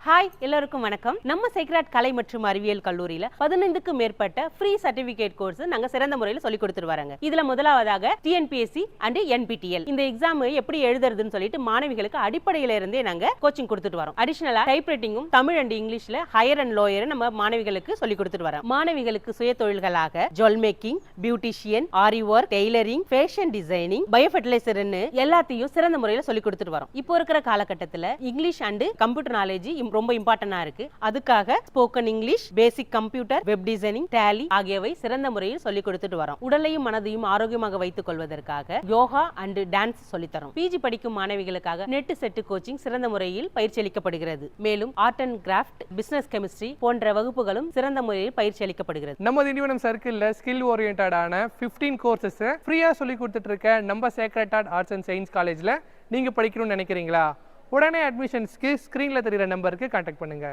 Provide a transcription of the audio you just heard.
Hi எல்லாருக்கும் வணக்கம். நம்ம சேக்ராட் கலை மற்றும் அறிவியல் கல்லூரியில 15க்கும் மேற்பட்ட ஃப்ரீ சர்டிபிகேட் கோர்ஸ் நாங்க சிறந்த முறையில் சொல்லி கொடுத்துட்டு வராங்க. இதுல முதலாவதாக TNPSC அண்ட் NPTL இந்த எக்ஸாம் எப்படி எழுதுறதுன்னு சொல்லிட்டு மாணவிகளுக்கு அடிப்படையில இருந்தே நாங்க கோச்சிங் கொடுத்துட்டு வரோம். அடிஷனலா டைப் ரைட்டிங்கும் தமிழ் அண்ட் இங்கிலீஷ்ல ஹையர் அண்ட் லோயர் நம்ம மாணவிகளுக்கு சொல்லி கொடுத்துட்டு வரோம். மாணவிகளுக்கு சுய தொழில்களாக ஜுவல் மேக்கிங், பியூட்டிஷியன், ஆரி ஒர்க், டெய்லரிங், ஃபேஷன் டிசைனிங், பயோஃபெர்டிலைசர்னு எல்லாத்தையும் சிறந்த முறையில் சொல்லி கொடுத்துட்டு வரோம். இப்போ இருக்கிற காலகட்டத்தில் இங்கிலீஷ் அண்ட் கம்ப்யூட்டர் நாலேஜ் ரொம்ப இம்பார்ட்டன்டா இருக்கு. அதுக்காக spoken English, basic computer, web designing, Tally ஆகியவை சிறந்த முறையில் சொல்லி கொடுத்துட்டு வரோம். உடலையும் மனதையும் ஆரோக்கியமாக வைத்துக் கொள்வதற்காக யோகா அண்ட் டான்ஸ் சொல்லித்தரோம். பிஜி படிக்கும் மாணவிகளுக்காக நெட் செட் கோச்சிங் சிறந்த முறையில் பயிற்சி அளிக்கப்படுகிறது. மேலும் art and craft, business chemistry போன்ற வகுப்புகளும் சிறந்த முறையில் பயிற்சி அளிக்கப்படுகிறது. நம்ம திண்டிவனம் சர்க்கிள்ல ஸ்கில் ஓரியன்டான 15 கோர்சஸ் ஃப்ரீயா சொல்லி கொடுத்துட்டு இருக்க நம்ம சேக்ரட் ஆர்ட்ஸ் அண்ட் சயின்ஸ் காலேஜ்ல நீங்க படிக்கணும்னு நினைக்கிறீங்களா? உடனே அட்மிஷன்ஸ்க்கு ஸ்கிரீன்ல தெரியுற நம்பருக்கு கான்டாக்ட் பண்ணுங்க.